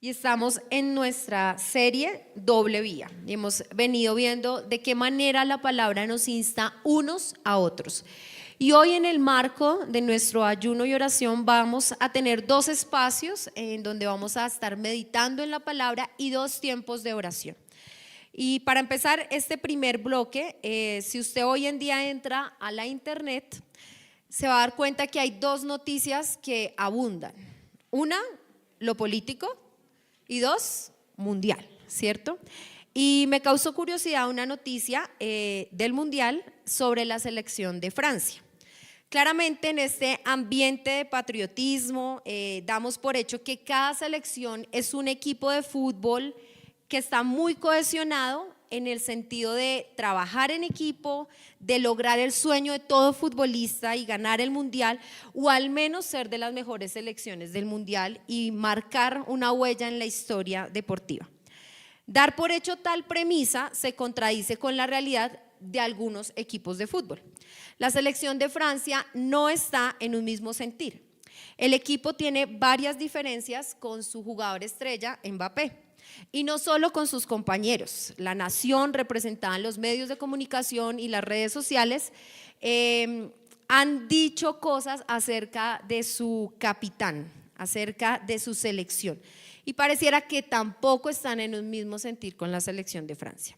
Y estamos en nuestra serie Doble Vía. Y hemos venido viendo de qué manera la palabra nos insta unos a otros. Y hoy, en el marco de nuestro ayuno y oración, vamos a tener dos espacios en donde vamos a estar meditando en la palabra y dos tiempos de oración. Y para empezar este primer bloque, si usted hoy en día entra a la internet, se va a dar cuenta que hay dos noticias que abundan. Una, lo político, y dos, mundial, ¿cierto? Y me causó curiosidad una noticia del mundial sobre la selección de Francia. Claramente, en este ambiente de patriotismo, damos por hecho que cada selección es un equipo de fútbol que está muy cohesionado en el sentido de trabajar en equipo, de lograr el sueño de todo futbolista y ganar el mundial, o al menos ser de las mejores selecciones del mundial y marcar una huella en la historia deportiva. Dar por hecho tal premisa se contradice con la realidad de algunos equipos de fútbol. La selección de Francia no está en un mismo sentir. El equipo tiene varias diferencias con su jugador estrella, Mbappé. Y no solo con sus compañeros. La nación, representada en los medios de comunicación y las redes sociales, han dicho cosas acerca de su capitán, acerca de su selección. Y pareciera que tampoco están en un mismo sentir con la selección de Francia.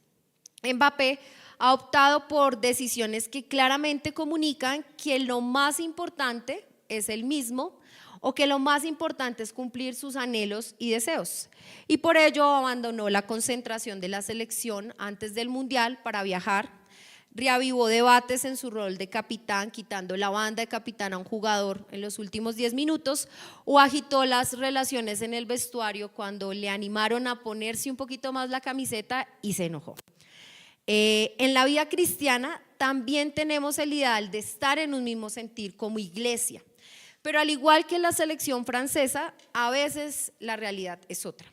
Mbappé ha optado por decisiones que claramente comunican que lo más importante es el mismo, o que lo más importante es cumplir sus anhelos y deseos. Y por ello abandonó la concentración de la selección antes del mundial para viajar, reavivó debates en su rol de capitán, quitando la banda de capitán a un jugador en los últimos 10 minutos, o agitó las relaciones en el vestuario cuando le animaron a ponerse un poquito más la camiseta y se enojó. En la vida cristiana también tenemos el ideal de estar en un mismo sentir como iglesia. Pero al igual que la selección francesa, a veces la realidad es otra.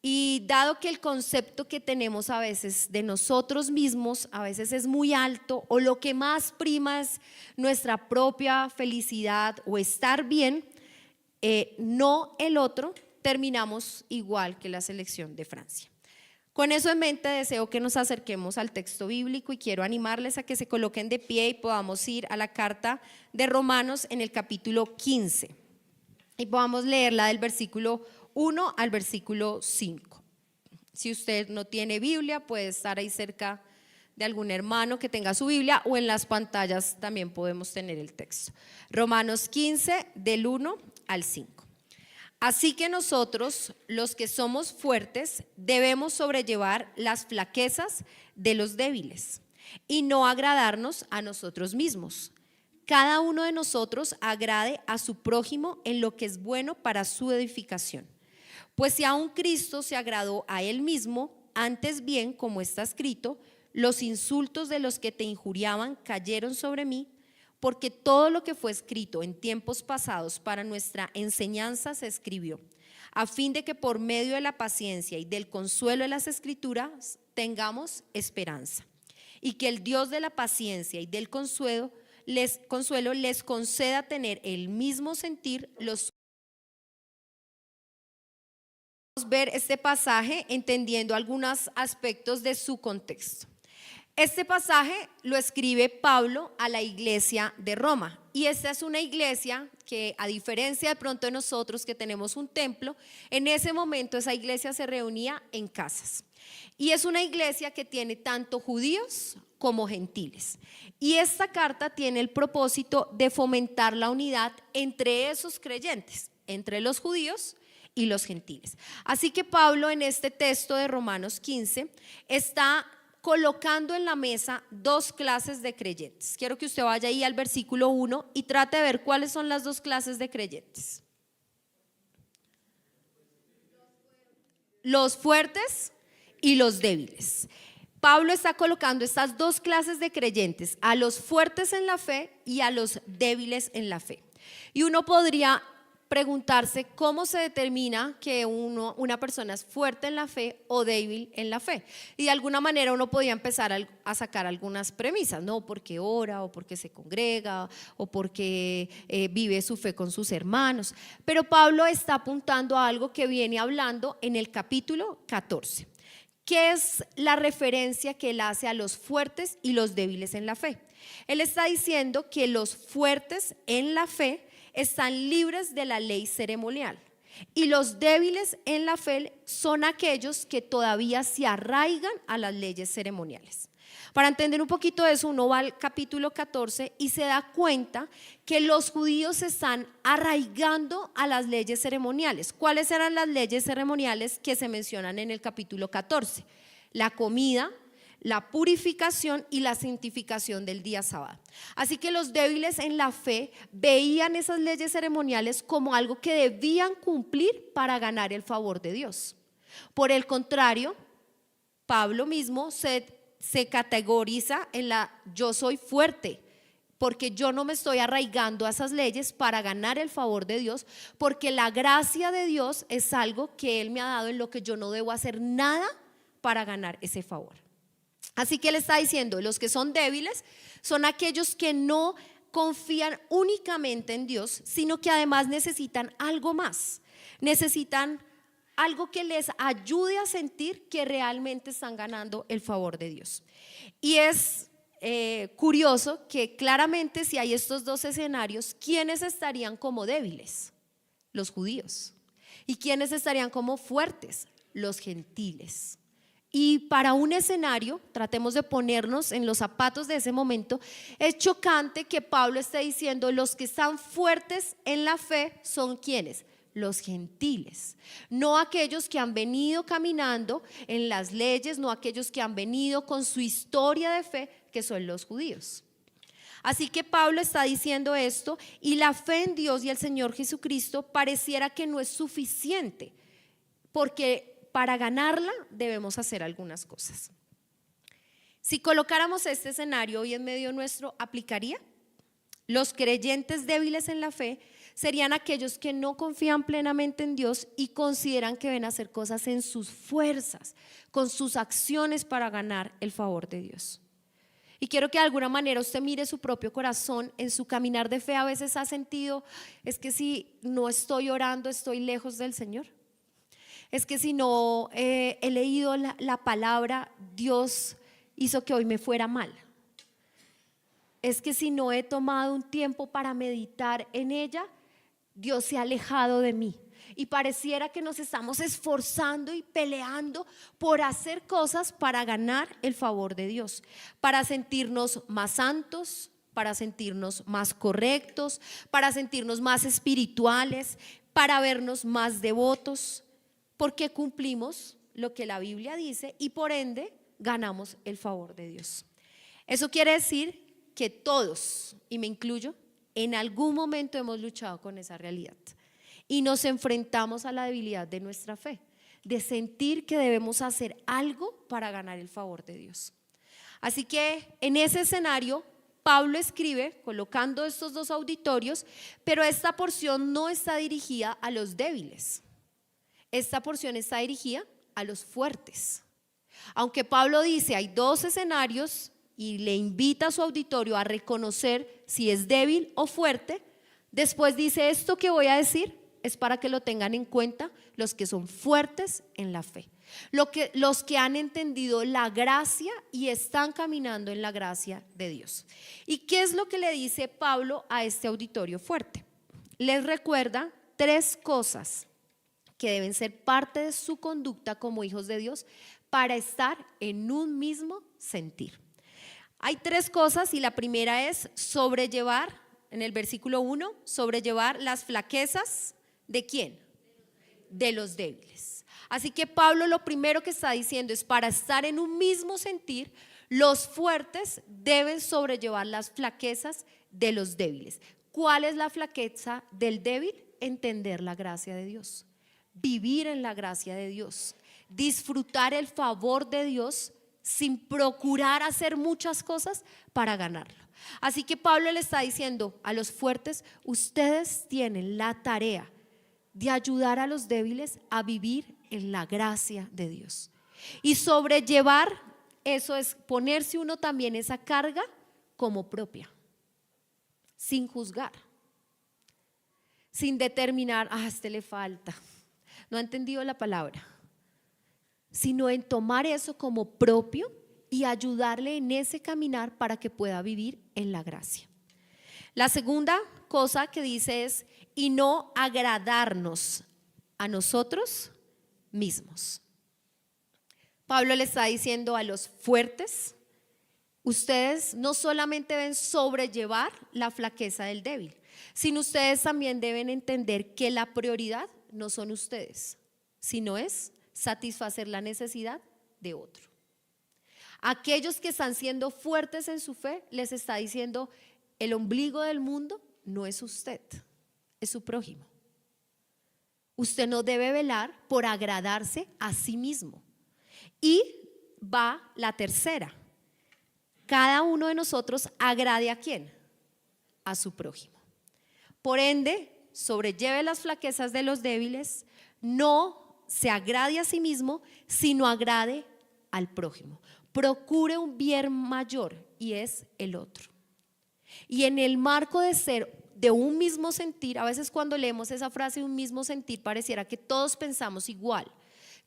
Y dado que el concepto que tenemos a veces de nosotros mismos a veces es muy alto, o lo que más prima es nuestra propia felicidad o estar bien, no el otro, terminamos igual que la selección de Francia. Con eso en mente, deseo que nos acerquemos al texto bíblico y quiero animarles a que se coloquen de pie y podamos ir a la carta de Romanos en el capítulo 15 y podamos leerla del versículo 1 al versículo 5. Si usted no tiene Biblia, puede estar ahí cerca de algún hermano que tenga su Biblia, o en las pantallas también podemos tener el texto. Romanos 15 del 1 al 5. Así que nosotros, los que somos fuertes, debemos sobrellevar las flaquezas de los débiles y no agradarnos a nosotros mismos. Cada uno de nosotros agrade a su prójimo en lo que es bueno para su edificación. Pues si aún Cristo se agradó a él mismo, antes bien, como está escrito, los insultos de los que te injuriaban cayeron sobre mí, porque todo lo que fue escrito en tiempos pasados para nuestra enseñanza se escribió, a fin de que por medio de la paciencia y del consuelo de las Escrituras tengamos esperanza. Y que el Dios de la paciencia y del consuelo les conceda tener el mismo sentir los. Vamos a ver este pasaje entendiendo algunos aspectos de su contexto. Este pasaje lo escribe Pablo a la iglesia de Roma, y esta es una iglesia que, a diferencia de pronto de nosotros que tenemos un templo, en ese momento esa iglesia se reunía en casas, y es una iglesia que tiene tanto judíos como gentiles, y esta carta tiene el propósito de fomentar la unidad entre esos creyentes, entre los judíos y los gentiles. Así que Pablo, en este texto de Romanos 15, está colocando en la mesa dos clases de creyentes. Quiero que usted vaya ahí al versículo 1 y trate de ver cuáles son las dos clases de creyentes. Los fuertes y los débiles. Pablo está colocando estas dos clases de creyentes, a los fuertes en la fe y a los débiles en la fe. Y uno podría preguntarse cómo se determina que una persona es fuerte en la fe o débil en la fe. Y de alguna manera uno podía empezar a sacar algunas premisas, ¿no? Porque ora o porque se congrega o porque vive su fe con sus hermanos. Pero Pablo está apuntando a algo que viene hablando en el capítulo 14. ¿Qué es la referencia que él hace a los fuertes y los débiles en la fe? Él está diciendo que los fuertes en la fe están libres de la ley ceremonial y los débiles en la fe son aquellos que todavía se arraigan a las leyes ceremoniales. Para entender un poquito eso, uno va al capítulo 14 y se da cuenta que los judíos se están arraigando a las leyes ceremoniales. ¿Cuáles eran las leyes ceremoniales que se mencionan en el capítulo 14? La comida, la purificación y la santificación del día sábado. Así que los débiles en la fe veían esas leyes ceremoniales como algo que debían cumplir para ganar el favor de Dios. Por el contrario, Pablo mismo se categoriza en la yo soy fuerte, porque yo no me estoy arraigando a esas leyes para ganar el favor de Dios, porque la gracia de Dios es algo que Él me ha dado en lo que yo no debo hacer nada para ganar ese favor. Así que Él está diciendo, los que son débiles son aquellos que no confían únicamente en Dios, sino que además necesitan algo más, necesitan algo que les ayude a sentir que realmente están ganando el favor de Dios. Y es curioso que claramente si hay estos dos escenarios, ¿quiénes estarían como débiles? Los judíos. ¿Y quiénes estarían como fuertes? Los gentiles. Y para un escenario, tratemos de ponernos en los zapatos de ese momento, es chocante que Pablo esté diciendo los que están fuertes en la fe son ¿quiénes? Los gentiles, no aquellos que han venido caminando en las leyes, no aquellos que han venido con su historia de fe, que son los judíos. Así que Pablo está diciendo esto y la fe en Dios y el Señor Jesucristo pareciera que no es suficiente, porque para ganarla debemos hacer algunas cosas. Si colocáramos este escenario hoy en medio nuestro, ¿aplicaría? Los creyentes débiles en la fe serían aquellos que no confían plenamente en Dios y consideran que deben hacer cosas en sus fuerzas, con sus acciones para ganar el favor de Dios. Y quiero que de alguna manera usted mire su propio corazón. En su caminar de fe a veces ha sentido, es que si no estoy orando estoy lejos del Señor. Es que si no he leído la palabra, Dios hizo que hoy me fuera mal. Es que si no he tomado un tiempo para meditar en ella, Dios se ha alejado de mí. Y pareciera que nos estamos esforzando y peleando por hacer cosas para ganar el favor de Dios, para sentirnos más santos, para sentirnos más correctos, para sentirnos más espirituales, para vernos más devotos, porque cumplimos lo que la Biblia dice y por ende ganamos el favor de Dios. Eso quiere decir que todos, y me incluyo, en algún momento hemos luchado con esa realidad y nos enfrentamos a la debilidad de nuestra fe, de sentir que debemos hacer algo para ganar el favor de Dios. Así que en ese escenario Pablo escribe colocando estos dos auditorios, pero esta porción no está dirigida a los débiles, esta porción está dirigida a los fuertes. Aunque Pablo dice hay dos escenarios y le invita a su auditorio a reconocer si es débil o fuerte, después dice esto que voy a decir es para que lo tengan en cuenta los que son fuertes en la fe, los que han entendido la gracia y están caminando en la gracia de Dios. ¿Y qué es lo que le dice Pablo a este auditorio fuerte? Les recuerda tres cosas que deben ser parte de su conducta como hijos de Dios para estar en un mismo sentir. Hay tres cosas y la primera es sobrellevar, en el versículo 1, sobrellevar las flaquezas ¿de quién? De los débiles. Así que Pablo lo primero que está diciendo es para estar en un mismo sentir, los fuertes deben sobrellevar las flaquezas de los débiles. ¿Cuál es la flaqueza del débil? Entender la gracia de Dios, vivir en la gracia de Dios, disfrutar el favor de Dios sin procurar hacer muchas cosas para ganarlo. Así que Pablo le está diciendo a los fuertes, ustedes tienen la tarea de ayudar a los débiles a vivir en la gracia de Dios. Y sobrellevar, eso es ponerse uno también esa carga como propia, sin juzgar, sin determinar, a este le falta, no ha entendido la palabra, sino en tomar eso como propio y ayudarle en ese caminar para que pueda vivir en la gracia. La segunda cosa que dice es, y no agradarnos a nosotros mismos. Pablo le está diciendo a los fuertes, ustedes no solamente deben sobrellevar la flaqueza del débil, sino ustedes también deben entender que la prioridad no son ustedes, sino es satisfacer la necesidad de otro. Aquellos que están siendo fuertes en su fe, les está diciendo, el ombligo del mundo no es usted, es su prójimo. Usted no debe velar por agradarse a sí mismo. Y va la tercera. Cada uno de nosotros agrade ¿a quién? A su prójimo. Por ende, sobrelleve las flaquezas de los débiles, no se agrade a sí mismo, sino agrade al prójimo. Procure un bien mayor y es el otro. Y en el marco de ser de un mismo sentir, a veces cuando leemos esa frase un mismo sentir pareciera que todos pensamos igual,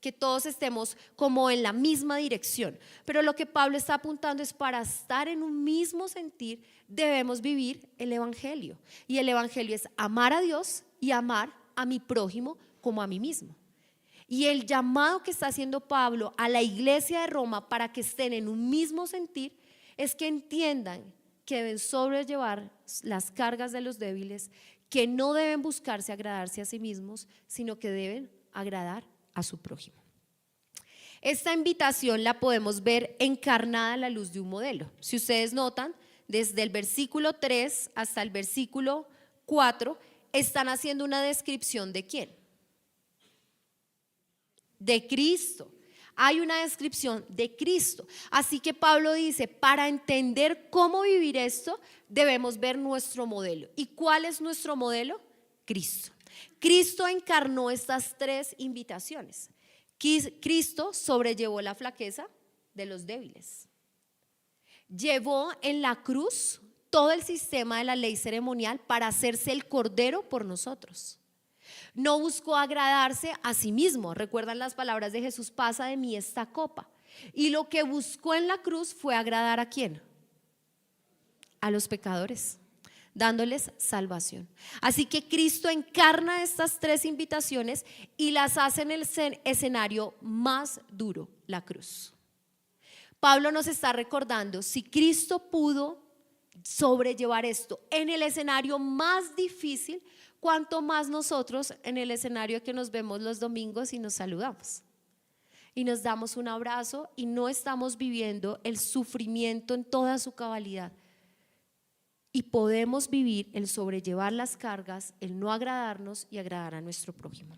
que todos estemos como en la misma dirección, pero lo que Pablo está apuntando es para estar en un mismo sentir debemos vivir el evangelio, y el evangelio es amar a Dios y amar a mi prójimo como a mí mismo. Y el llamado que está haciendo Pablo a la iglesia de Roma para que estén en un mismo sentir es que entiendan que deben sobrellevar las cargas de los débiles, que no deben buscarse agradarse a sí mismos, sino que deben agradar a su prójimo. Esta invitación la podemos ver encarnada a la luz de un modelo. Si ustedes notan, desde el versículo 3 hasta el versículo 4 están haciendo una descripción ¿de quién? De Cristo. Hay una descripción de Cristo. Así que Pablo dice, para entender cómo vivir esto, debemos ver nuestro modelo. ¿Y cuál es nuestro modelo? Cristo. Cristo encarnó estas tres invitaciones. Cristo sobrellevó la flaqueza de los débiles. Llevó en la cruz todo el sistema de la ley ceremonial para hacerse el cordero por nosotros. No buscó agradarse a sí mismo. Recuerdan las palabras de Jesús, pasa de mí esta copa. Y lo que buscó en la cruz fue agradar ¿a quién? A los pecadores, dándoles salvación. Así que Cristo encarna estas tres invitaciones y las hace en el escenario más duro, la cruz. Pablo nos está recordando, si Cristo pudo sobrellevar esto en el escenario más difícil, cuanto más nosotros en el escenario que nos vemos los domingos y nos saludamos y nos damos un abrazo y no estamos viviendo el sufrimiento en toda su cabalidad, y podemos vivir el sobrellevar las cargas, el no agradarnos y agradar a nuestro prójimo.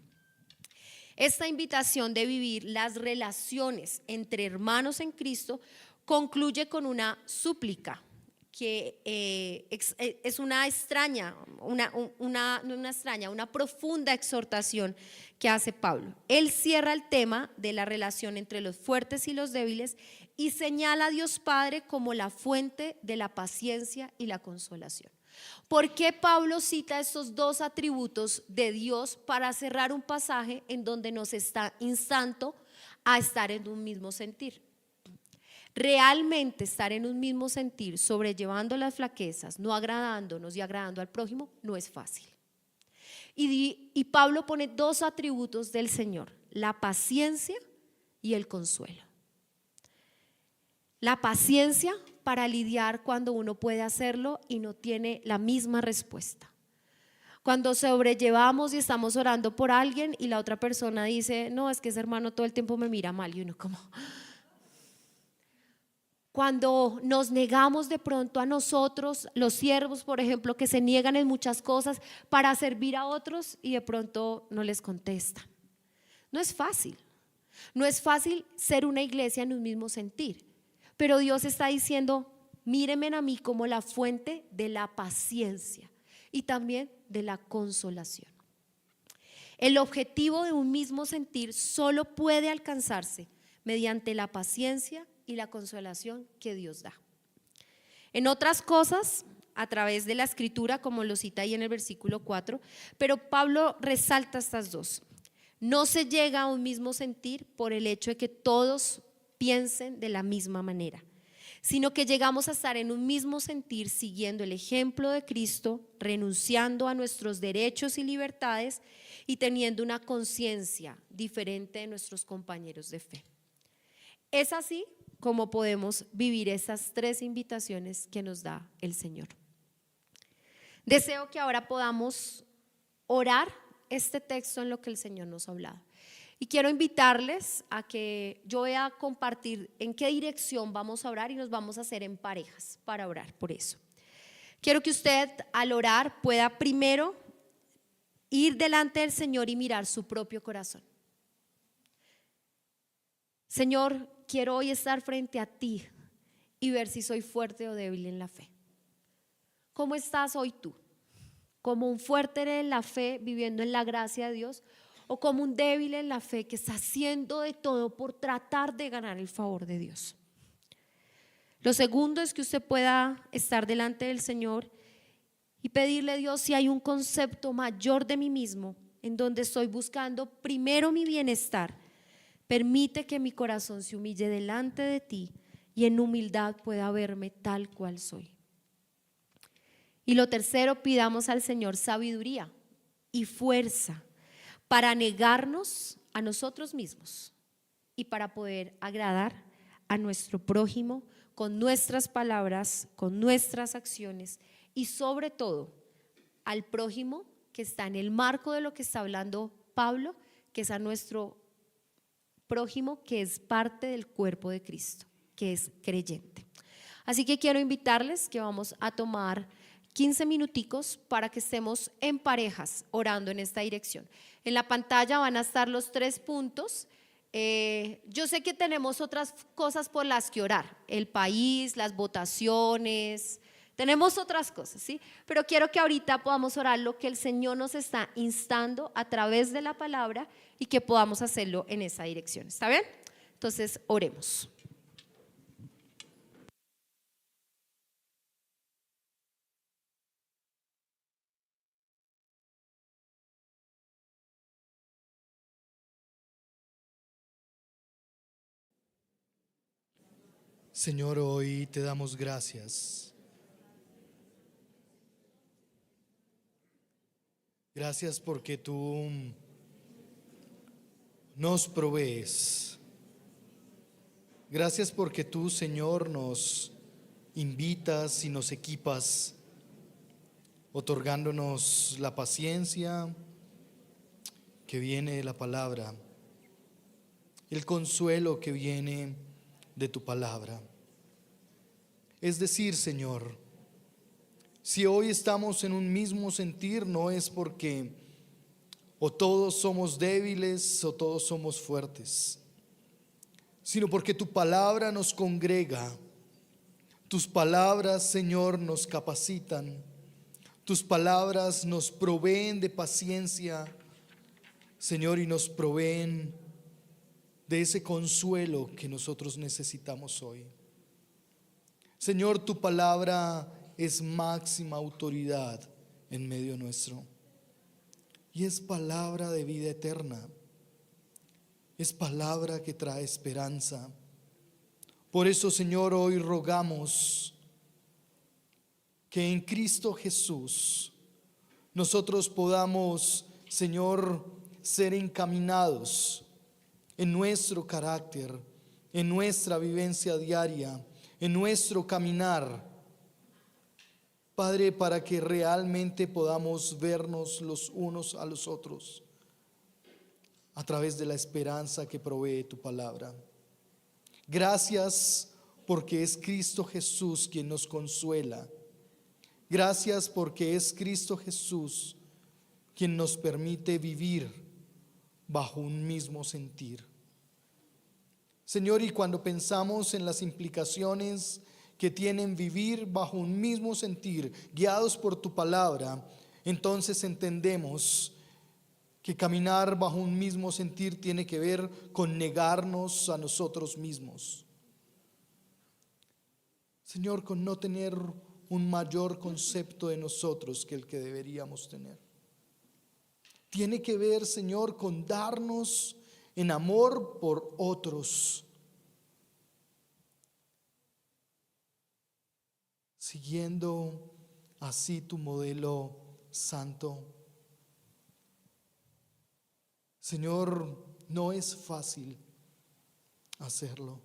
Esta invitación de vivir las relaciones entre hermanos en Cristo concluye con una súplica que es una profunda exhortación que hace Pablo. Él cierra el tema de la relación entre los fuertes y los débiles y señala a Dios Padre como la fuente de la paciencia y la consolación. ¿Por qué Pablo cita estos dos atributos de Dios para cerrar un pasaje en donde nos está instando a estar en un mismo sentir? Realmente estar en un mismo sentir, sobrellevando las flaquezas, no agradándonos y agradando al prójimo, no es fácil. Y Pablo pone dos atributos del Señor: la paciencia y el consuelo. La paciencia para lidiar cuando uno puede hacerlo y no tiene la misma respuesta. Cuando sobrellevamos y estamos orando por alguien y la otra persona dice, no, es que ese hermano todo el tiempo me mira mal, y uno como... Cuando nos negamos de pronto a nosotros, los siervos, por ejemplo, que se niegan en muchas cosas para servir a otros y de pronto no les contestan. No es fácil. No es fácil ser una iglesia en un mismo sentir. Pero Dios está diciendo, mírenme a mí como la fuente de la paciencia y también de la consolación. El objetivo de un mismo sentir solo puede alcanzarse mediante la paciencia y la consolación que Dios da. En otras cosas, a través de la escritura, como lo cita ahí en el versículo 4, pero Pablo resalta estas dos. No se llega a un mismo sentir por el hecho de que todos piensen de la misma manera, sino que llegamos a estar en un mismo sentir siguiendo el ejemplo de Cristo, renunciando a nuestros derechos y libertades y teniendo una conciencia diferente de nuestros compañeros de fe. Es así como podemos vivir esas tres invitaciones que nos da el Señor. Deseo que ahora podamos orar este texto en lo que el Señor nos ha hablado. Y quiero invitarles a que yo voy a compartir en qué dirección vamos a orar y nos vamos a hacer en parejas para orar por eso. Quiero que usted al orar pueda primero ir delante del Señor y mirar su propio corazón. Señor, quiero hoy estar frente a ti y ver si soy fuerte o débil en la fe. ¿Cómo estás hoy tú? ¿Como un fuerte en la fe viviendo en la gracia de Dios? ¿O como un débil en la fe que está haciendo de todo por tratar de ganar el favor de Dios? Lo segundo es que usted pueda estar delante del Señor y pedirle a Dios si hay un concepto mayor de mí mismo en donde estoy buscando primero mi bienestar. Permite que mi corazón se humille delante de ti y en humildad pueda verme tal cual soy. Y lo tercero, pidamos al Señor sabiduría y fuerza para negarnos a nosotros mismos y para poder agradar a nuestro prójimo con nuestras palabras, con nuestras acciones y sobre todo al prójimo que está en el marco de lo que está hablando Pablo, que es a nuestro prójimo que es parte del cuerpo de Cristo, que es creyente. Así que quiero invitarles que vamos a tomar 15 minuticos para que estemos en parejas orando en esta dirección. En la pantalla van a estar los 3 puntos. Yo sé que tenemos otras cosas por las que orar, el país, las votaciones, tenemos otras cosas, ¿sí? Pero quiero que ahorita podamos orar lo que el Señor nos está instando a través de la palabra y que podamos hacerlo en esa dirección. ¿Está bien? Entonces, oremos. Señor, hoy te damos gracias. Gracias porque tú nos provees. Gracias porque tú, Señor, nos invitas y nos equipas, otorgándonos la paciencia que viene de la palabra, el consuelo que viene de tu palabra. Es decir, Señor, si hoy estamos en un mismo sentir, no es porque o todos somos débiles o todos somos fuertes, sino porque tu palabra nos congrega. Tus palabras, Señor, nos capacitan. Tus palabras nos proveen de paciencia, Señor, y nos proveen de ese consuelo que nosotros necesitamos hoy. Señor, tu palabra es máxima autoridad en medio nuestro y es palabra de vida eterna, es palabra que trae esperanza. Por eso, Señor, hoy rogamos que en Cristo Jesús nosotros podamos, Señor, ser encaminados en nuestro carácter, en nuestra vivencia diaria, en nuestro caminar, Padre, para que realmente podamos vernos los unos a los otros a través de la esperanza que provee tu palabra. Gracias porque es Cristo Jesús quien nos consuela. Gracias porque es Cristo Jesús quien nos permite vivir bajo un mismo sentir. Señor, y cuando pensamos en las implicaciones que tienen vivir bajo un mismo sentir, guiados por tu palabra, entonces entendemos que caminar bajo un mismo sentir tiene que ver con negarnos a nosotros mismos. Señor, con no tener un mayor concepto de nosotros que el que deberíamos tener. Tiene que ver, Señor, con darnos en amor por otros, siguiendo así tu modelo santo. Señor, no es fácil hacerlo,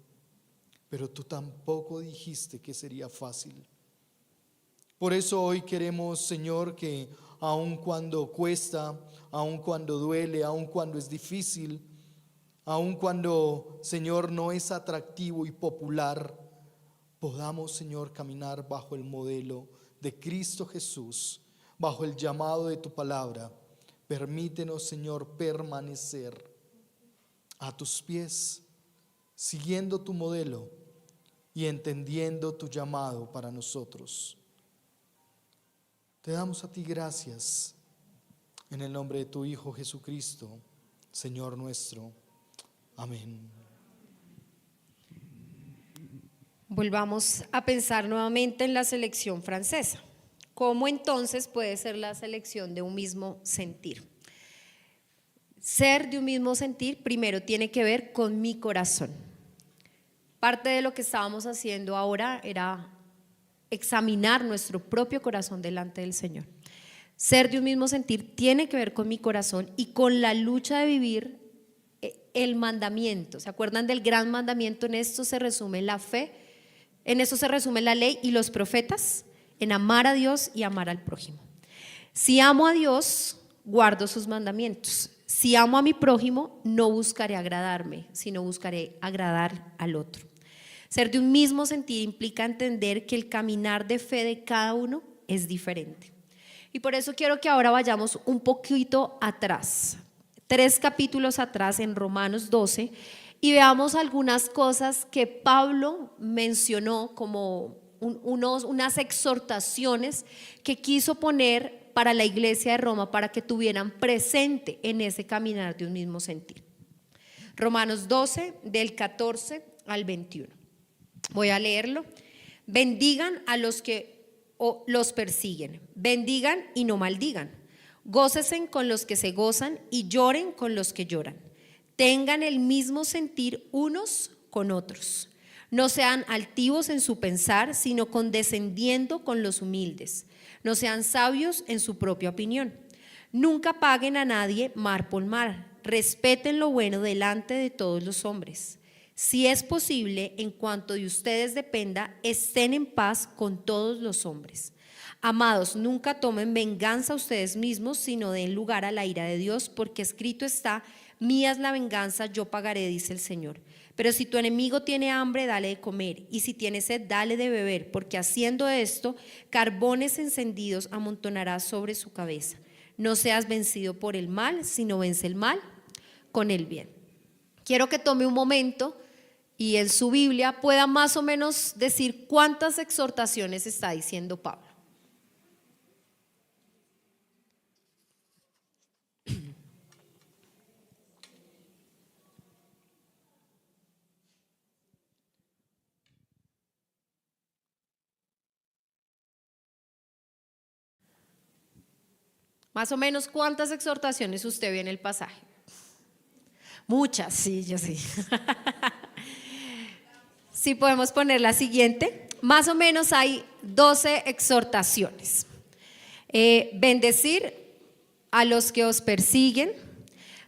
pero tú tampoco dijiste que sería fácil. Por eso hoy queremos, Señor, que aun cuando cuesta, aun cuando duele, aun cuando es difícil, aun cuando, Señor, no es atractivo y popular, podamos, Señor, caminar bajo el modelo de Cristo Jesús, bajo el llamado de tu palabra. Permítenos, Señor, permanecer a tus pies, siguiendo tu modelo y entendiendo tu llamado para nosotros. Te damos a ti gracias en el nombre de tu Hijo Jesucristo, Señor nuestro. Amén. Volvamos a pensar nuevamente en la selección francesa. ¿Cómo entonces puede ser la selección de un mismo sentir? Ser de un mismo sentir primero tiene que ver con mi corazón. Parte de lo que estábamos haciendo ahora era examinar nuestro propio corazón delante del Señor. Ser de un mismo sentir tiene que ver con mi corazón y con la lucha de vivir el mandamiento. ¿Se acuerdan del gran mandamiento? En esto se resume la fe, en esto se resume la ley y los profetas, en amar a Dios y amar al prójimo. Si amo a Dios, guardo sus mandamientos. Si amo a mi prójimo, no buscaré agradarme, sino buscaré agradar al otro. Ser de un mismo sentir implica entender que el caminar de fe de cada uno es diferente. Y por eso quiero que ahora vayamos un poquito atrás, 3 capítulos atrás en Romanos 12, y veamos algunas cosas que Pablo mencionó como unas exhortaciones que quiso poner para la iglesia de Roma para que tuvieran presente en ese caminar de un mismo sentir. Romanos 12, del 14 al 21. Voy a leerlo. Bendigan a los que los persiguen, bendigan y no maldigan. Gócesen con los que se gozan y lloren con los que lloran. Tengan el mismo sentir unos con otros. No sean altivos en su pensar, sino condescendiendo con los humildes. No sean sabios en su propia opinión. Nunca paguen a nadie mal por mal. Respeten lo bueno delante de todos los hombres. Si es posible, en cuanto de ustedes dependa, estén en paz con todos los hombres. Amados, nunca tomen venganza ustedes mismos, sino den lugar a la ira de Dios, porque escrito está: mía es la venganza, yo pagaré, dice el Señor. Pero si tu enemigo tiene hambre, dale de comer, y si tiene sed, dale de beber, porque haciendo esto, carbones encendidos amontonará sobre su cabeza. No seas vencido por el mal, sino vence el mal con el bien. Quiero que tome un momento y en su Biblia pueda más o menos decir cuántas exhortaciones está diciendo Pablo. Más o menos, ¿cuántas exhortaciones usted ve en el pasaje? Muchas, sí, yo sí. Sí, podemos poner la siguiente. Más o menos hay 12 exhortaciones. Bendecir a los que os persiguen,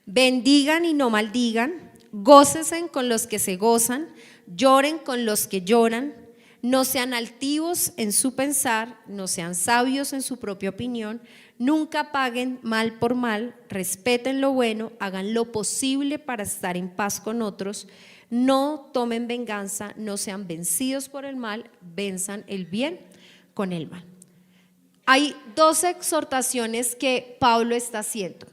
bendigan y no maldigan, gócesen con los que se gozan, lloren con los que lloran, no sean altivos en su pensar, no sean sabios en su propia opinión, nunca paguen mal por mal, respeten lo bueno, hagan lo posible para estar en paz con otros, no tomen venganza, no sean vencidos por el mal, venzan el bien con el mal. Hay 12 exhortaciones que Pablo está haciendo.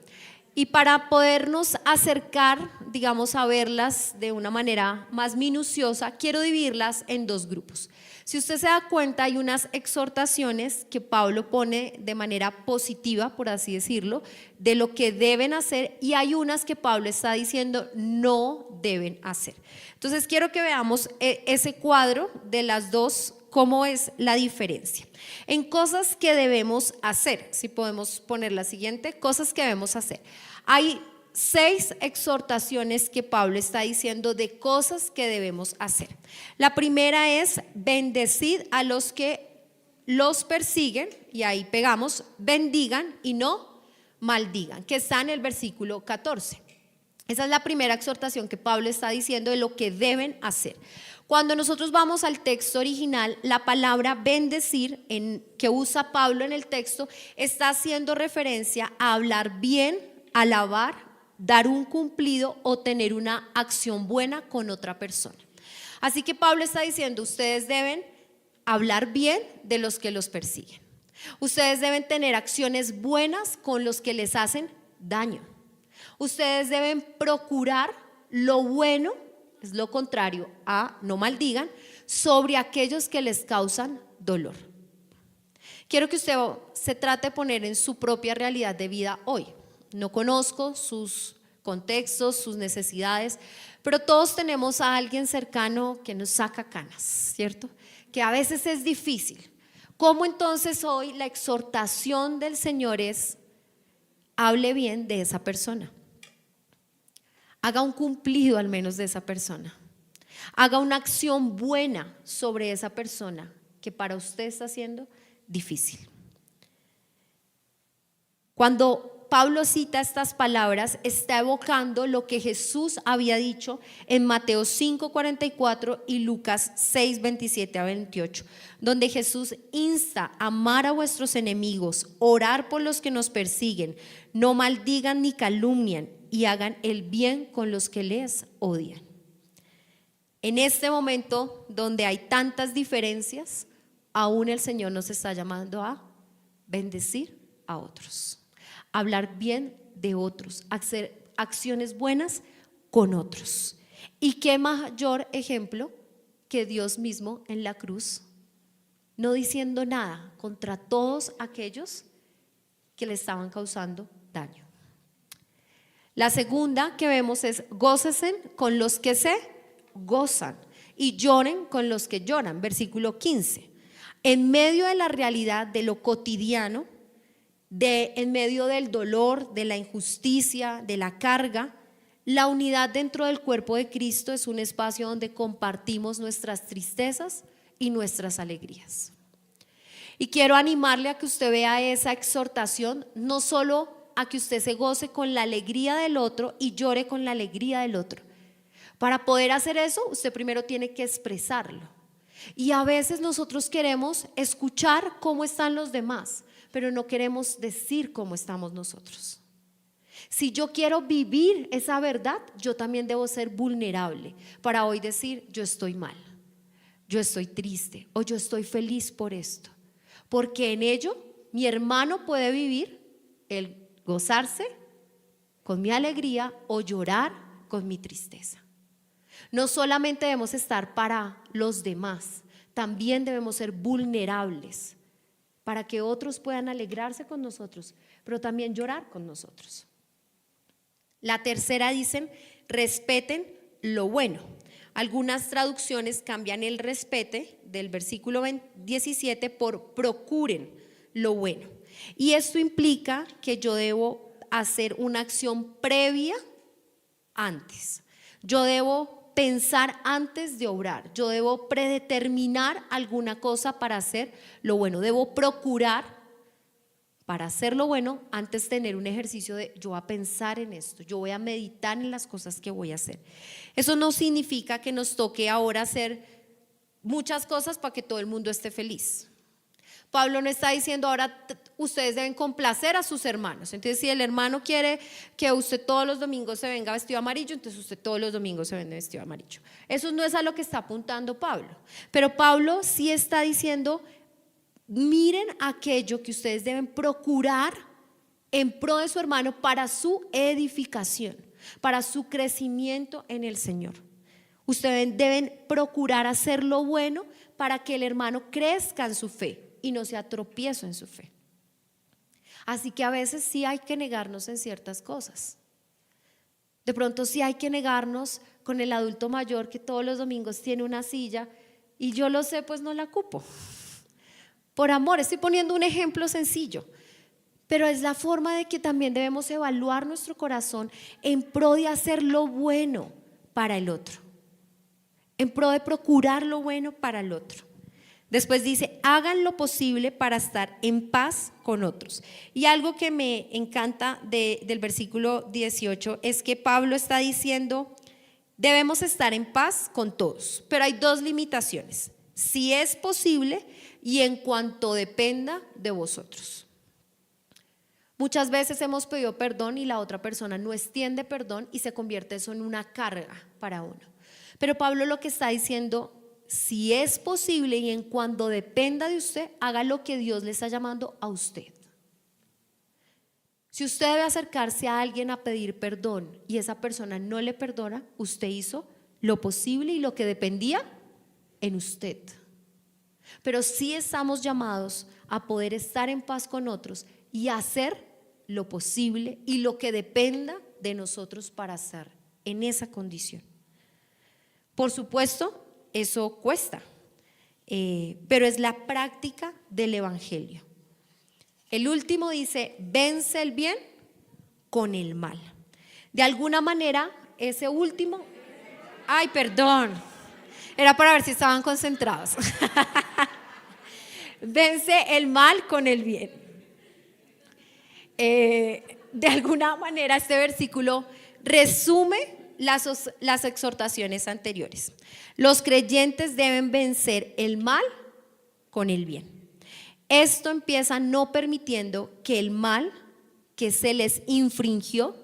Y para podernos acercar, digamos, a verlas de una manera más minuciosa, quiero dividirlas en 2 grupos. Si usted se da cuenta, hay unas exhortaciones que Pablo pone de manera positiva, por así decirlo, de lo que deben hacer, y hay unas que Pablo está diciendo no deben hacer. Entonces quiero que veamos ese cuadro de las dos, cómo es la diferencia. En cosas que debemos hacer, si podemos poner la siguiente, cosas que debemos hacer. Hay 6 exhortaciones que Pablo está diciendo de cosas que debemos hacer. La primera es bendecid a los que los persiguen, y ahí pegamos, bendigan y no maldigan, que está en el versículo 14. Esa es la primera exhortación que Pablo está diciendo de lo que deben hacer. Cuando nosotros vamos al texto original, la palabra bendecir que usa Pablo en el texto está haciendo referencia a hablar bien, alabar, dar un cumplido o tener una acción buena con otra persona. Así que Pablo está diciendo, ustedes deben hablar bien de los que los persiguen. Ustedes deben tener acciones buenas con los que les hacen daño. Ustedes deben procurar lo bueno, es lo contrario a no maldigan, sobre aquellos que les causan dolor. Quiero que usted se trate de poner en su propia realidad de vida hoy. No conozco sus contextos, sus necesidades, pero todos tenemos a alguien cercano que nos saca canas, ¿cierto? Que a veces es difícil. ¿Cómo entonces hoy la exhortación del Señor es: hable bien de esa persona? Haga un cumplido al menos de esa persona. Haga una acción buena sobre esa persona que para usted está siendo difícil. Cuando Pablo cita estas palabras, está evocando lo que Jesús había dicho en Mateo 5:44 y Lucas 6:27-28, donde Jesús insta a amar a vuestros enemigos, orar por los que nos persiguen, no maldigan ni calumnian y hagan el bien con los que les odian. En este momento donde hay tantas diferencias, aún el Señor nos está llamando a bendecir a otros, hablar bien de otros, hacer acciones buenas con otros. ¿Y qué mayor ejemplo que Dios mismo en la cruz, no diciendo nada contra todos aquellos que le estaban causando daño? La segunda que vemos es: gócesen con los que se gozan y lloren con los que lloran. Versículo 15. En medio de la realidad de lo cotidiano, en medio del dolor, de la injusticia, de la carga, la unidad dentro del cuerpo de Cristo es un espacio donde compartimos nuestras tristezas y nuestras alegrías. Y quiero animarle a que usted vea esa exhortación, no solo a que usted se goce con la alegría del otro y llore con la alegría del otro. Para poder hacer eso, usted primero tiene que expresarlo. Y a veces nosotros queremos escuchar cómo están los demás, pero no queremos decir cómo estamos nosotros. Si yo quiero vivir esa verdad, yo también debo ser vulnerable para hoy decir: yo estoy mal, yo estoy triste o yo estoy feliz por esto, porque en ello mi hermano puede vivir el gozarse con mi alegría o llorar con mi tristeza. No solamente debemos estar para los demás, también debemos ser vulnerables para que otros puedan alegrarse con nosotros, pero también llorar con nosotros. La tercera dicen: respeten lo bueno. Algunas traducciones cambian el respete del versículo 17 por procuren lo bueno. Y esto implica que yo debo hacer una acción previa antes. Yo debo pensar antes de obrar. Yo debo predeterminar alguna cosa para hacer lo bueno. Debo procurar para hacer lo bueno antes de tener un ejercicio de yo voy a pensar en esto, yo voy a meditar en las cosas que voy a hacer. Eso no significa que nos toque ahora hacer muchas cosas para que todo el mundo esté feliz. Pablo no está diciendo ahora ustedes deben complacer a sus hermanos. Entonces, si el hermano quiere que usted todos los domingos se venga vestido amarillo, entonces usted todos los domingos se vende vestido amarillo. Eso no es a lo que está apuntando Pablo. Pero Pablo sí está diciendo: miren aquello que ustedes deben procurar en pro de su hermano para su edificación, para su crecimiento en el Señor. Ustedes deben procurar hacer lo bueno para que el hermano crezca en su fe y no sea tropiezo en su fe. Así que a veces sí hay que negarnos en ciertas cosas. De pronto sí hay que negarnos con el adulto mayor que todos los domingos tiene una silla y yo lo sé, pues no la ocupo. Por amor, estoy poniendo un ejemplo sencillo, pero es la forma de que también debemos evaluar nuestro corazón en pro de hacer lo bueno para el otro, en pro de procurar lo bueno para el otro. Después dice, hagan lo posible para estar en paz con otros. Y algo que me encanta del versículo 18 es que Pablo está diciendo, debemos estar en paz con todos, pero hay dos limitaciones: si es posible y en cuanto dependa de vosotros. Muchas veces hemos pedido perdón y la otra persona no extiende perdón y se convierte eso en una carga para uno. Pero Pablo lo que está diciendo, si es posible y en cuando dependa de usted, haga lo que Dios le está llamando a usted. Si usted debe acercarse a alguien a pedir perdón y esa persona no le perdona, usted hizo lo posible y lo que dependía en usted. Pero sí estamos llamados a poder estar en paz con otros y hacer lo posible y lo que dependa de nosotros para estar en esa condición. Por supuesto, eso cuesta, pero es la práctica del evangelio. El último dice, vence el bien con el mal. De alguna manera, ese último, ay, perdón, era para ver si estaban concentrados. Vence el mal con el bien. De alguna manera, este versículo resume las exhortaciones anteriores. Los creyentes deben vencer el mal con el bien. Esto empieza no permitiendo que el mal que se les infringió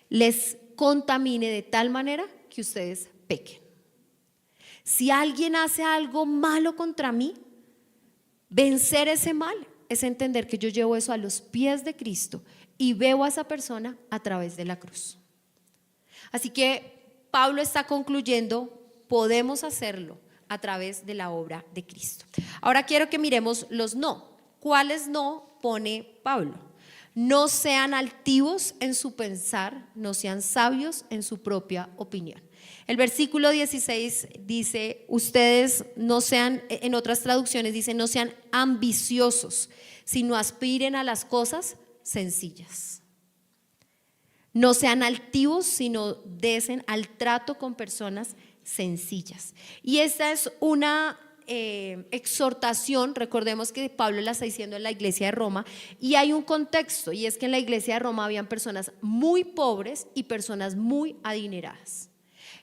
les contamine de tal manera que ustedes pequen. Si alguien hace algo malo contra mí, vencer ese mal es entender que yo llevo eso a los pies de Cristo y veo a esa persona a través de la cruz. Así que Pablo está concluyendo, podemos hacerlo a través de la obra de Cristo. Ahora quiero que miremos los no. ¿Cuáles no pone Pablo? No sean altivos en su pensar, no sean sabios en su propia opinión. El versículo 16 dice, ustedes no sean, en otras traducciones dice, no sean ambiciosos, sino aspiren a las cosas sencillas. No sean altivos, sino desen al trato con personas sencillas. Y esta es una exhortación, recordemos que Pablo la está diciendo en la iglesia de Roma, y hay un contexto, y es que en la iglesia de Roma habían personas muy pobres y personas muy adineradas.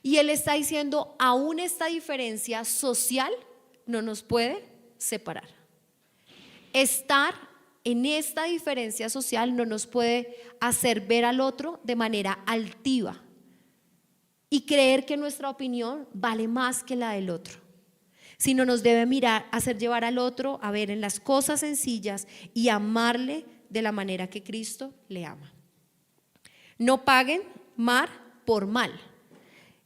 Y él está diciendo, aún esta diferencia social no nos puede separar. Estar en esta diferencia social no nos puede hacer ver al otro de manera altiva y creer que nuestra opinión vale más que la del otro, sino nos debe mirar, hacer llevar al otro a ver en las cosas sencillas y amarle de la manera que Cristo le ama. No paguen mal por mal.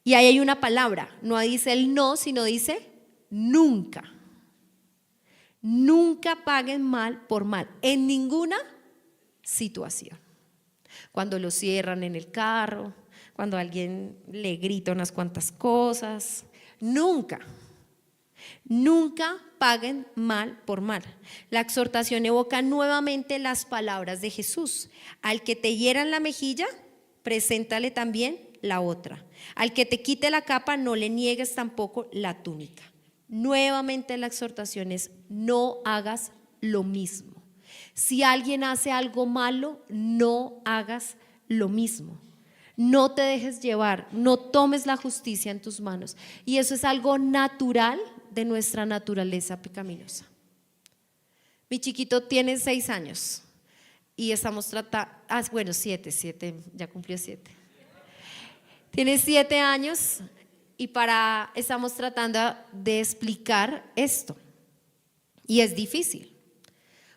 Y ahí hay una palabra, no dice el no, sino dice nunca. Nunca paguen mal por mal, en ninguna situación. Cuando lo cierran en el carro, cuando alguien le grita unas cuantas cosas, nunca paguen mal por mal. La exhortación evoca nuevamente las palabras de Jesús: al que te hiera en la mejilla, preséntale también la otra. Al que te quite la capa, no le niegues tampoco la túnica. Nuevamente la exhortación es: no hagas lo mismo. Si alguien hace algo malo, no hagas lo mismo. No te dejes llevar, no tomes la justicia en tus manos. Y eso es algo natural de nuestra naturaleza pecaminosa. Mi chiquito tiene 6 años y estamos tratando, 7, ya cumplió 7. Tiene 7 años y estamos tratando de explicar esto. Y es difícil,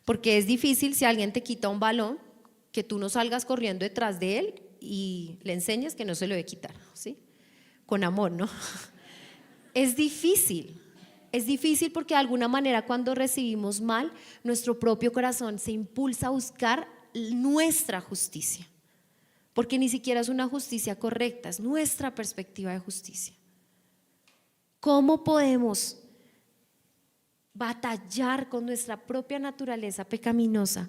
porque es difícil si alguien te quita un balón, que tú no salgas corriendo detrás de él y le enseñes que no se lo debe quitar, ¿sí? Con amor, ¿no? Es difícil Es difícil porque de alguna manera cuando recibimos mal, nuestro propio corazón se impulsa a buscar nuestra justicia, porque ni siquiera es una justicia correcta, es nuestra perspectiva de justicia. ¿Cómo podemos batallar con nuestra propia naturaleza pecaminosa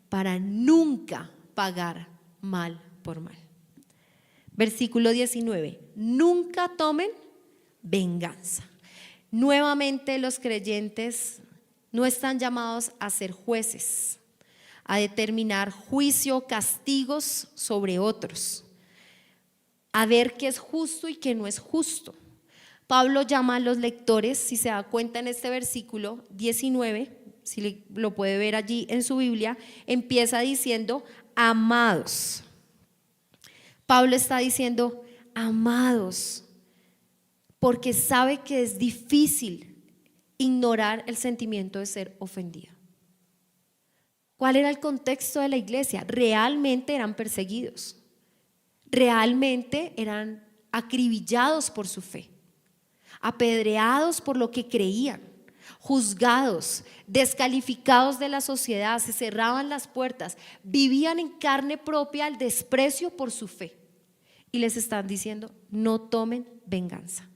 para nunca pagar mal por mal? Versículo 19, nunca tomen venganza. Nuevamente los creyentes no están llamados a ser jueces, a determinar juicio o castigos sobre otros, a ver qué es justo y qué no es justo. Pablo llama a los lectores, si se da cuenta en este versículo 19, si lo puede ver allí en su Biblia, empieza diciendo amados. Pablo está diciendo amados, porque sabe que es difícil ignorar el sentimiento de ser ofendido. ¿Cuál era el contexto de la iglesia? Realmente eran perseguidos, realmente eran acribillados por su fe, apedreados por lo que creían, juzgados, descalificados de la sociedad, se cerraban las puertas, vivían en carne propia el desprecio por su fe. Y les están diciendo, no tomen venganza.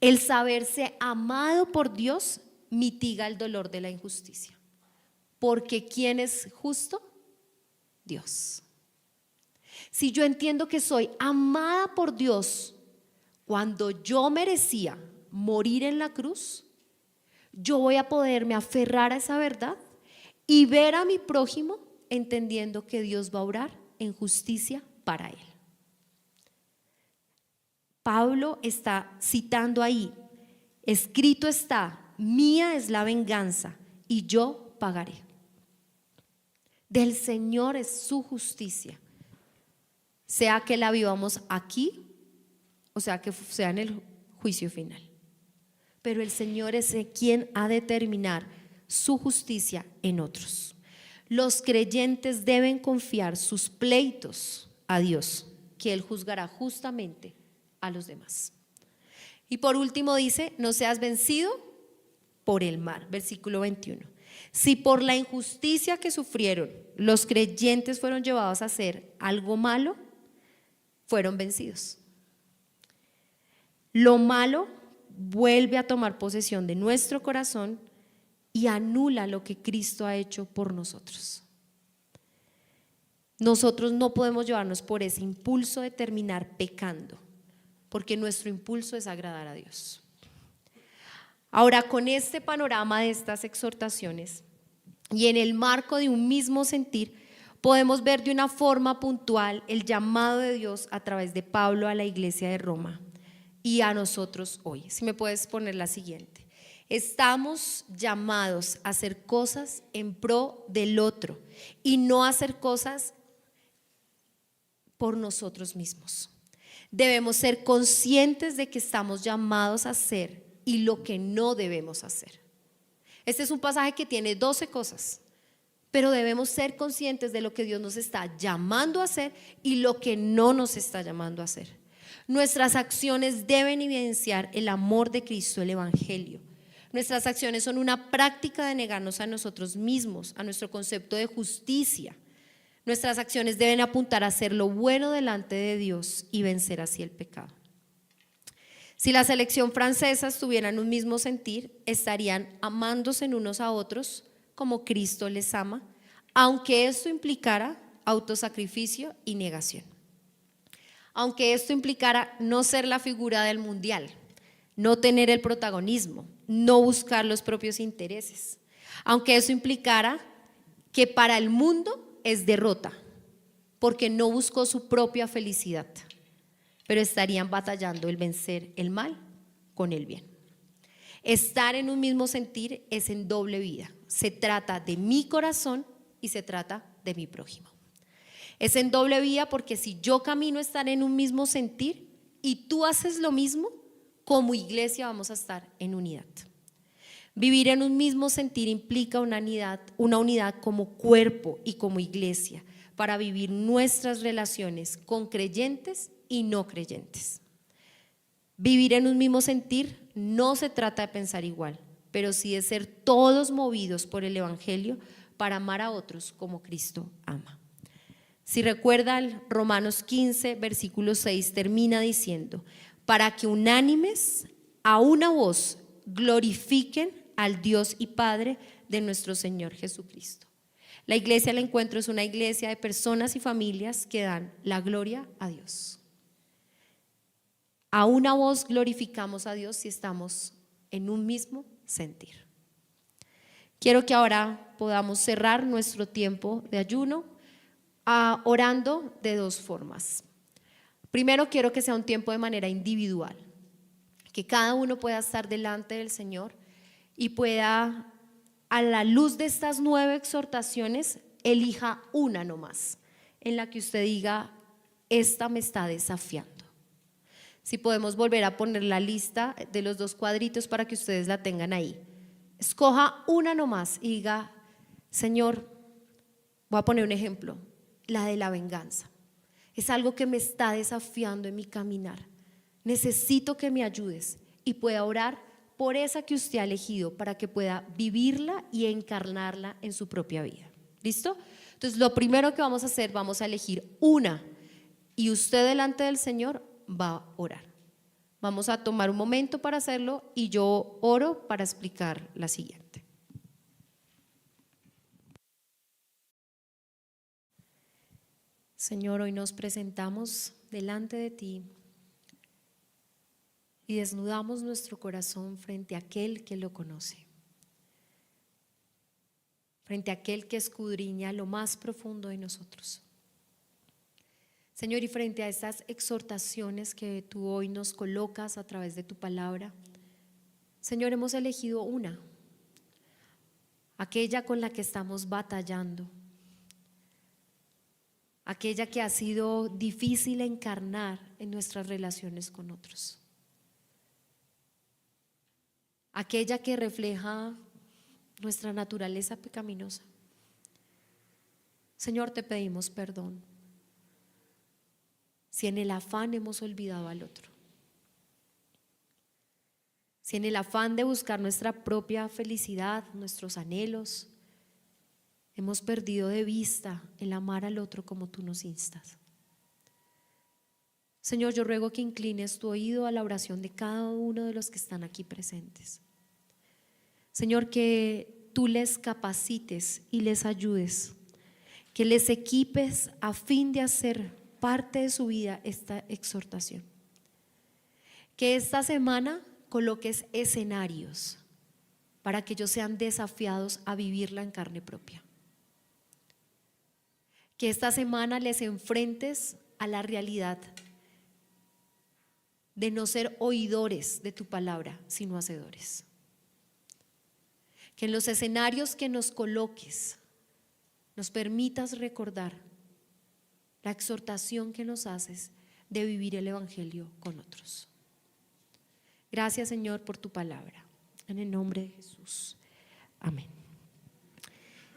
El saberse amado por Dios mitiga el dolor de la injusticia. Porque ¿quién es justo? Dios. Si yo entiendo que soy amada por Dios, cuando yo merecía morir en la cruz, yo voy a poderme aferrar a esa verdad y ver a mi prójimo entendiendo que Dios va a obrar en justicia para él. Pablo está citando ahí, escrito está, mía es la venganza y yo pagaré. Del Señor es su justicia, sea que la vivamos aquí o sea que sea en el juicio final. Pero el Señor es quien ha de determinar su justicia en otros. Los creyentes deben confiar sus pleitos a Dios, que Él juzgará justamente a los demás. Y por último dice, no seas vencido por el mal, versículo 21. Si por la injusticia que sufrieron los creyentes fueron llevados a hacer algo malo, fueron vencidos. Lo malo vuelve a tomar posesión de nuestro corazón y anula lo que Cristo ha hecho por nosotros. Nosotros no podemos llevarnos por ese impulso de terminar pecando, porque nuestro impulso es agradar a Dios. Ahora, con este panorama de estas exhortaciones y en el marco de un mismo sentir, podemos ver de una forma puntual el llamado de Dios a través de Pablo a la iglesia de Roma y a nosotros hoy. Si me puedes poner la siguiente. Estamos llamados a hacer cosas en pro del otro y no a hacer cosas por nosotros mismos. Debemos ser conscientes de que estamos llamados a hacer y lo que no debemos hacer. Este es un pasaje que tiene 12 cosas, pero debemos ser conscientes de lo que Dios nos está llamando a hacer y lo que no nos está llamando a hacer. Nuestras acciones deben evidenciar el amor de Cristo, el Evangelio. Nuestras acciones son una práctica de negarnos a nosotros mismos, a nuestro concepto de justicia. Nuestras acciones deben apuntar a hacer lo bueno delante de Dios y vencer así el pecado. Si la selección francesa estuviera en un mismo sentir, estarían amándose en unos a otros como Cristo les ama, aunque esto implicara autosacrificio y negación. Aunque esto implicara no ser la figura del mundial, no tener el protagonismo, no buscar los propios intereses. Aunque eso implicara que para el mundo es derrota, porque no buscó su propia felicidad, pero estarían batallando el vencer el mal con el bien. Estar en un mismo sentir es en doble vida. Se trata de mi corazón y se trata de mi prójimo. Es en doble vía porque si yo camino a estar en un mismo sentir y tú haces lo mismo, como iglesia vamos a estar en unidad. Vivir en un mismo sentir implica una unidad como cuerpo y como iglesia para vivir nuestras relaciones con creyentes y no creyentes. Vivir en un mismo sentir no se trata de pensar igual, pero sí de ser todos movidos por el Evangelio para amar a otros como Cristo ama. Si recuerdan, Romanos 15, versículo 6 termina diciendo: para que unánimes a una voz glorifiquen al Dios y Padre de nuestro Señor Jesucristo. La iglesia del encuentro es una iglesia de personas y familias que dan la gloria a Dios. A una voz glorificamos a Dios si estamos en un mismo sentir. Quiero que ahora podamos cerrar nuestro tiempo de ayuno orando de dos formas. Primero, quiero que sea un tiempo de manera individual, que cada uno pueda estar delante del Señor y pueda, a la luz de estas 9 exhortaciones, elija una nomás, en la que usted diga: esta me está desafiando. Si podemos volver a poner la lista de los 2 cuadritos para que ustedes la tengan ahí. Escoja una nomás y diga: Señor, voy a poner un ejemplo, la de la venganza. Es algo que me está desafiando en mi caminar. Necesito que me ayudes y pueda orar por esa que usted ha elegido para que pueda vivirla y encarnarla en su propia vida. ¿Listo? Entonces, lo primero que vamos a hacer, vamos a elegir una, y usted delante del Señor va a orar. Vamos a tomar un momento para hacerlo y yo oro para explicar la siguiente. Señor, hoy nos presentamos delante de ti y desnudamos nuestro corazón frente a aquel que lo conoce, frente a aquel que escudriña lo más profundo de nosotros. Señor, y frente a estas exhortaciones que tú hoy nos colocas a través de tu palabra, Señor, hemos elegido una, aquella con la que estamos batallando, aquella que ha sido difícil encarnar en nuestras relaciones con otros, aquella que refleja nuestra naturaleza pecaminosa. Señor, te pedimos perdón si en el afán hemos olvidado al otro, si en el afán de buscar nuestra propia felicidad, nuestros anhelos, hemos perdido de vista el amar al otro como tú nos instas. Señor, yo ruego que inclines tu oído a la oración de cada uno de los que están aquí presentes. Señor, que tú les capacites y les ayudes, que les equipes a fin de hacer parte de su vida esta exhortación. Que esta semana coloques escenarios para que ellos sean desafiados a vivirla en carne propia. Que esta semana les enfrentes a la realidad de no ser oidores de tu palabra, sino hacedores. Que en los escenarios que nos coloques nos permitas recordar la exhortación que nos haces de vivir el Evangelio con otros. Gracias, Señor, por tu palabra. En el nombre de Jesús. Amén.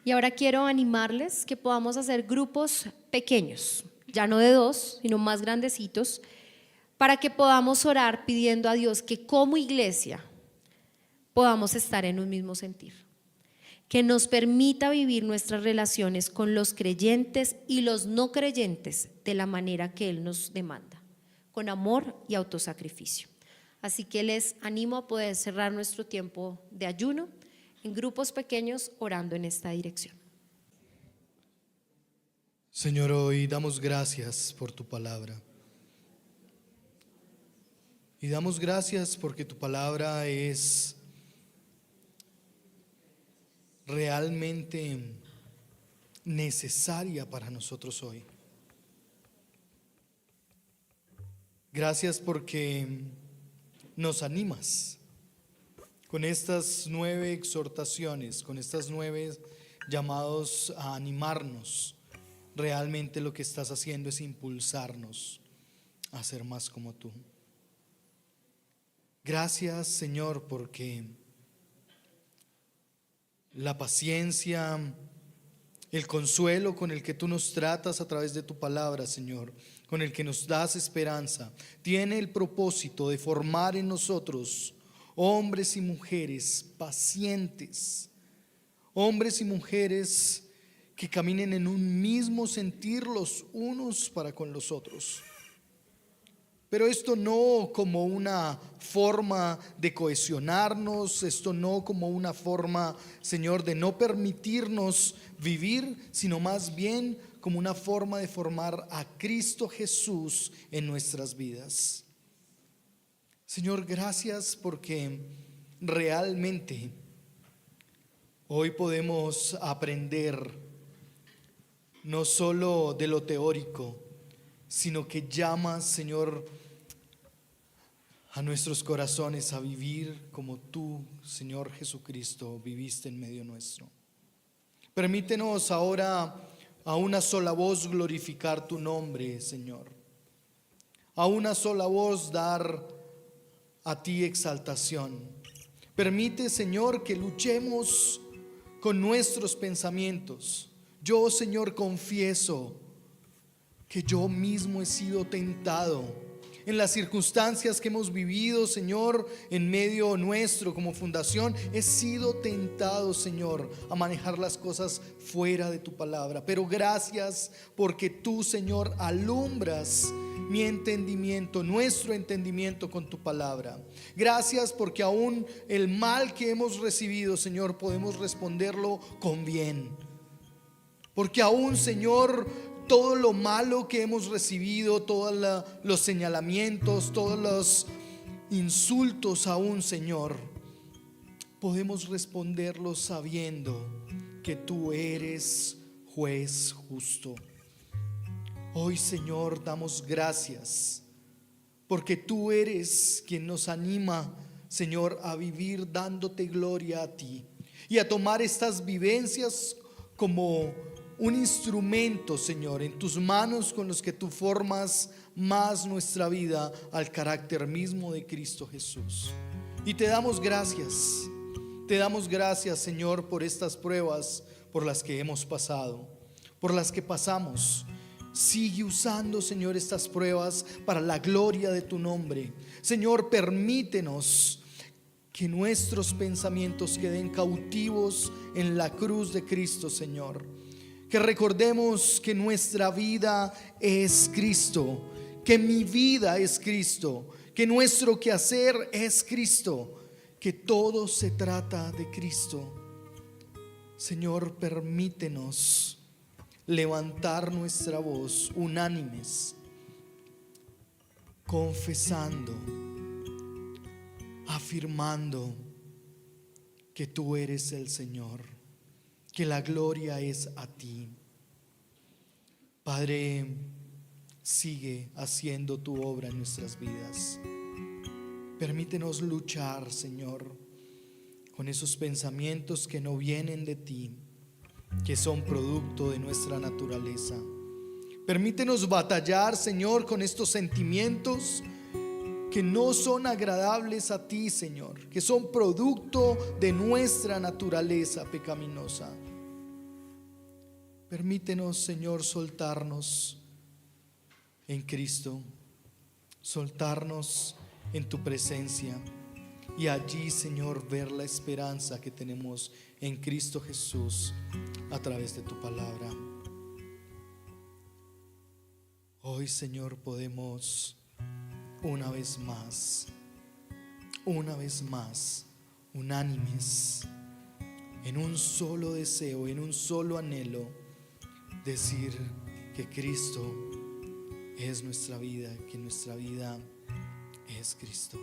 Y ahora quiero animarles que podamos hacer grupos pequeños, ya no de 2, sino más grandecitos, para que podamos orar pidiendo a Dios que como iglesia podamos estar en un mismo sentir, que nos permita vivir nuestras relaciones con los creyentes y los no creyentes de la manera que Él nos demanda, con amor y autosacrificio. Así que les animo a poder cerrar nuestro tiempo de ayuno en grupos pequeños orando en esta dirección. Señor, hoy damos gracias por tu palabra. Y damos gracias porque tu palabra es realmente necesaria para nosotros hoy. Gracias porque nos animas con estas 9 exhortaciones, con estas 9 llamados a animarnos. Realmente lo que estás haciendo es impulsarnos a ser más como tú. Gracias, Señor, porque la paciencia, el consuelo con el que tú nos tratas a través de tu palabra, Señor, con el que nos das esperanza, tiene el propósito de formar en nosotros hombres y mujeres pacientes, hombres y mujeres que caminen en un mismo sentir los unos para con los otros. Pero esto no como una forma de cohesionarnos, esto no como una forma, Señor, de no permitirnos vivir, sino más bien como una forma de formar a Cristo Jesús en nuestras vidas. Señor, gracias porque realmente hoy podemos aprender no solo de lo teórico, sino que llamas, Señor, a nuestros corazones a vivir como tú, Señor Jesucristo, viviste en medio nuestro. Permítenos ahora a una sola voz glorificar tu nombre, Señor. A una sola voz dar a ti exaltación. Permite, Señor, que luchemos con nuestros pensamientos. Yo, Señor, confieso que yo mismo he sido tentado en las circunstancias que hemos vivido, Señor, en medio nuestro como fundación. He sido tentado, Señor, a manejar las cosas fuera de tu palabra. Pero gracias porque tú, Señor, alumbras mi entendimiento, nuestro entendimiento con tu palabra. Gracias porque aún el mal que hemos recibido, Señor, podemos responderlo con bien. Porque aún, Señor, todo lo malo que hemos recibido, todos los señalamientos, todos los insultos aún, Señor, podemos responderlos sabiendo que tú eres juez justo. Hoy, Señor, damos gracias porque tú eres quien nos anima, Señor, a vivir dándote gloria a ti y a tomar estas vivencias como un instrumento, Señor, en tus manos con los que tú formas más nuestra vida al carácter mismo de Cristo Jesús. Y te damos gracias, Señor, por estas pruebas por las que hemos pasado, por las que pasamos. Sigue usando, Señor, estas pruebas para la gloria de tu nombre. Señor, permítenos que nuestros pensamientos queden cautivos en la cruz de Cristo, Señor. Que recordemos que nuestra vida es Cristo, que mi vida es Cristo, que nuestro quehacer es Cristo, que todo se trata de Cristo. Señor, permítenos levantar nuestra voz unánimes, confesando, afirmando que tú eres el Señor, que la gloria es a ti. Padre, sigue haciendo tu obra en nuestras vidas. Permítenos luchar, Señor, con esos pensamientos que no vienen de ti, que son producto de nuestra naturaleza. Permítenos batallar, Señor, con estos sentimientos que no son agradables a ti, Señor, que son producto de nuestra naturaleza pecaminosa. Permítenos, Señor, soltarnos en Cristo, soltarnos en tu presencia y allí, Señor, ver la esperanza que tenemos en Cristo Jesús a través de tu palabra. Hoy, Señor, podemos una vez más, unánimes, en un solo deseo, en un solo anhelo, decir que Cristo es nuestra vida, que nuestra vida es Cristo.